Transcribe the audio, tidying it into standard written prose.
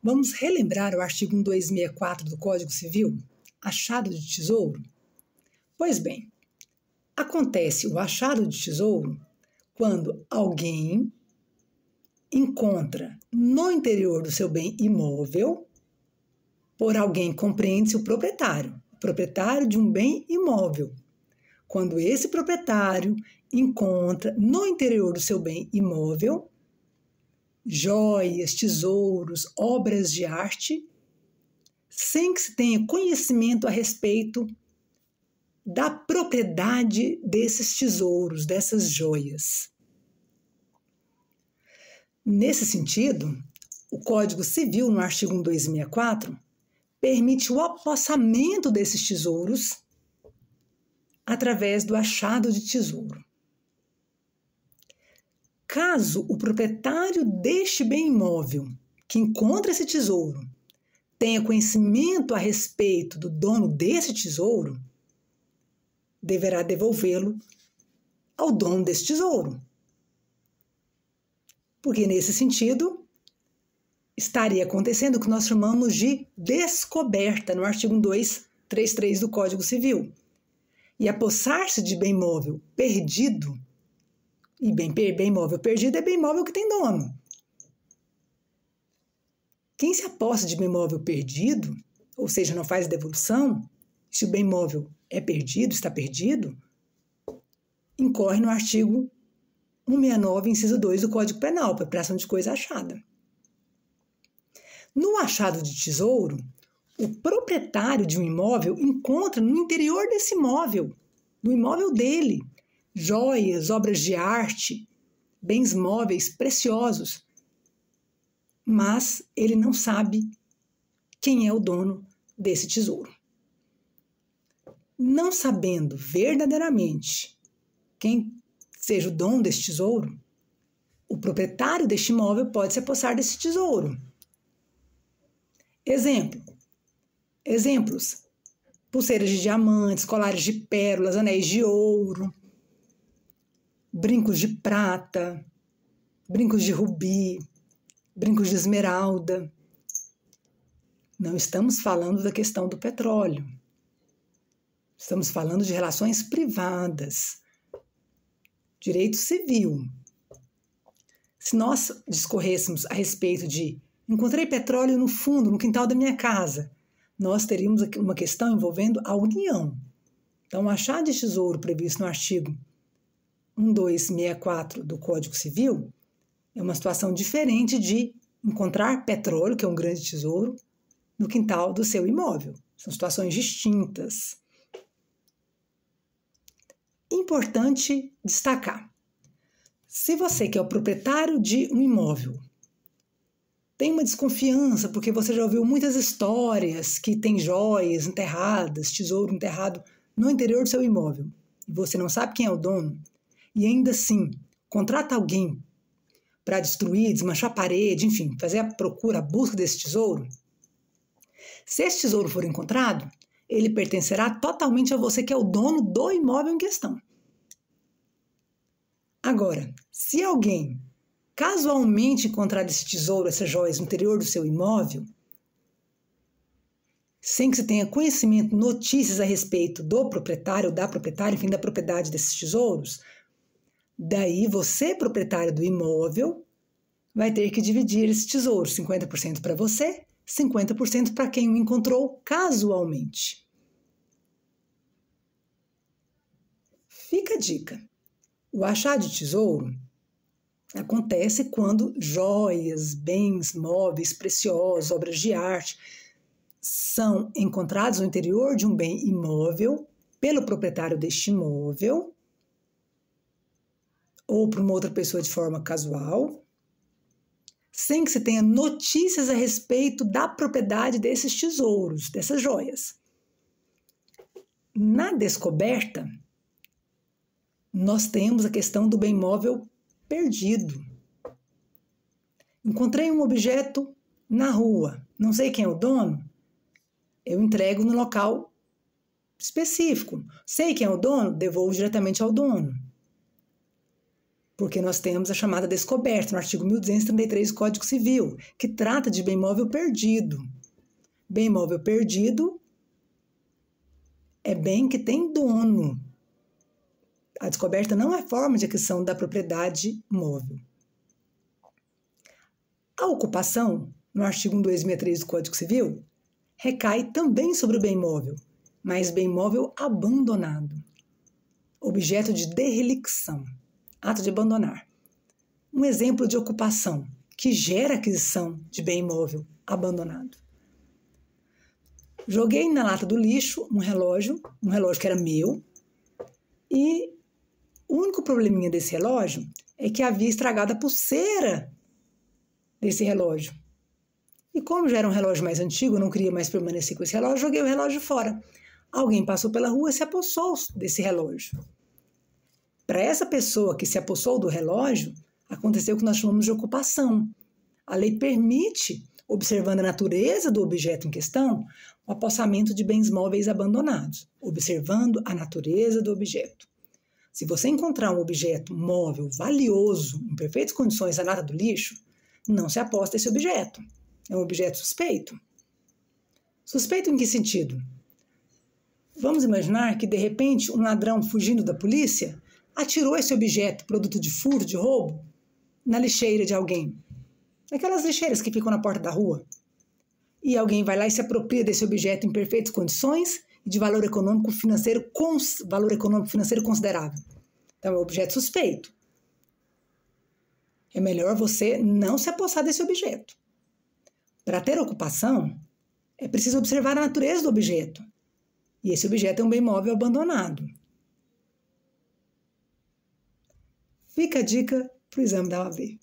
Vamos relembrar o artigo 1264 do Código Civil, achado de tesouro? Pois bem, acontece o achado de tesouro quando alguém encontra no interior do seu bem imóvel, por alguém compreende-se o proprietário de um bem imóvel. Quando esse proprietário encontra no interior do seu bem imóvel joias, tesouros, obras de arte, sem que se tenha conhecimento a respeito da propriedade desses tesouros, dessas joias. Nesse sentido, o Código Civil, no artigo 1264, permite o apossamento desses tesouros através do achado de tesouro. Caso o proprietário deste bem imóvel, que encontra esse tesouro, tenha conhecimento a respeito do dono desse tesouro, deverá devolvê-lo ao dono desse tesouro. Porque, nesse sentido, estaria acontecendo o que nós chamamos de descoberta, no artigo 1233 do Código Civil. E apossar-se de bem imóvel perdido, e bem imóvel perdido é bem imóvel que tem dono. Quem se apossa de bem imóvel perdido, ou seja, não faz devolução, se o bem imóvel é perdido, está perdido, incorre no artigo 169, inciso 2 do Código Penal, por apreensão de coisa achada. No achado de tesouro, o proprietário de um imóvel encontra no interior desse imóvel, no imóvel dele, joias, obras de arte, bens móveis preciosos, mas ele não sabe quem é o dono desse tesouro. Não sabendo verdadeiramente quem seja o dono desse tesouro, o proprietário deste imóvel pode se apossar desse tesouro. Exemplos: pulseiras de diamantes, colares de pérolas, anéis de ouro, brincos de prata, brincos de rubi, brincos de esmeralda. Não estamos falando da questão do petróleo. Estamos falando de relações privadas, direito civil. Se nós discorrêssemos a respeito de encontrei petróleo no fundo, no quintal da minha casa, nós teríamos aqui uma questão envolvendo a União. Então, o achado de tesouro previsto no artigo 1264 do Código Civil é uma situação diferente de encontrar petróleo, que é um grande tesouro, no quintal do seu imóvel. São situações distintas. Importante destacar: se você que é o proprietário de um imóvel tem uma desconfiança, porque você já ouviu muitas histórias que tem joias enterradas, tesouro enterrado no interior do seu imóvel, e você não sabe quem é o dono, e ainda assim contrata alguém para destruir, desmanchar a parede, enfim, fazer a procura, a busca desse tesouro, se esse tesouro for encontrado, ele pertencerá totalmente a você que é o dono do imóvel em questão. Agora, se alguém casualmente encontrar esse tesouro, essas joias no interior do seu imóvel, sem que você tenha conhecimento, notícias a respeito do proprietário ou da proprietária, enfim, da propriedade desses tesouros, daí você, proprietário do imóvel, vai ter que dividir esse tesouro, 50% para você, 50% para quem o encontrou casualmente. Fica a dica. O achado de tesouro acontece quando joias, bens móveis preciosos, obras de arte são encontrados no interior de um bem imóvel pelo proprietário deste imóvel ou por uma outra pessoa de forma casual, sem que se tenha notícias a respeito da propriedade desses tesouros, dessas joias. Na descoberta, nós temos a questão do bem móvel perdido. Encontrei um objeto na rua, não sei quem é o dono, eu entrego no local específico. Sei quem é o dono, devolvo diretamente ao dono. Porque nós temos a chamada descoberta no artigo 1233 do Código Civil, que trata de bem móvel perdido. Bem móvel perdido é bem que tem dono. A descoberta não é forma de aquisição da propriedade móvel. A ocupação, no artigo 1263 do Código Civil, recai também sobre o bem móvel, mas bem móvel abandonado. Objeto de derrelicção, ato de abandonar. Um exemplo de ocupação que gera aquisição de bem imóvel abandonado. Joguei na lata do lixo um relógio que era meu, e o único probleminha desse relógio é que havia estragado a pulseira desse relógio. E como já era um relógio mais antigo, eu não queria mais permanecer com esse relógio, joguei o relógio fora. Alguém passou pela rua e se apossou desse relógio. Para essa pessoa que se apossou do relógio, aconteceu o que nós chamamos de ocupação. A lei permite, observando a natureza do objeto em questão, o apossamento de bens móveis abandonados, observando a natureza do objeto. Se você encontrar um objeto móvel valioso, em perfeitas condições na lata do lixo, não se aposta esse objeto. É um objeto suspeito. Suspeito em que sentido? Vamos imaginar que, de repente, um ladrão fugindo da polícia atirou esse objeto, produto de furo, de roubo, na lixeira de alguém. Aquelas lixeiras que ficam na porta da rua. E alguém vai lá e se apropria desse objeto em perfeitas condições e de valor econômico financeiro considerável. Então, é um objeto suspeito. É melhor você não se apossar desse objeto. Para ter ocupação, é preciso observar a natureza do objeto. E esse objeto é um bem móvel abandonado. Fica a dica para o exame da OAB.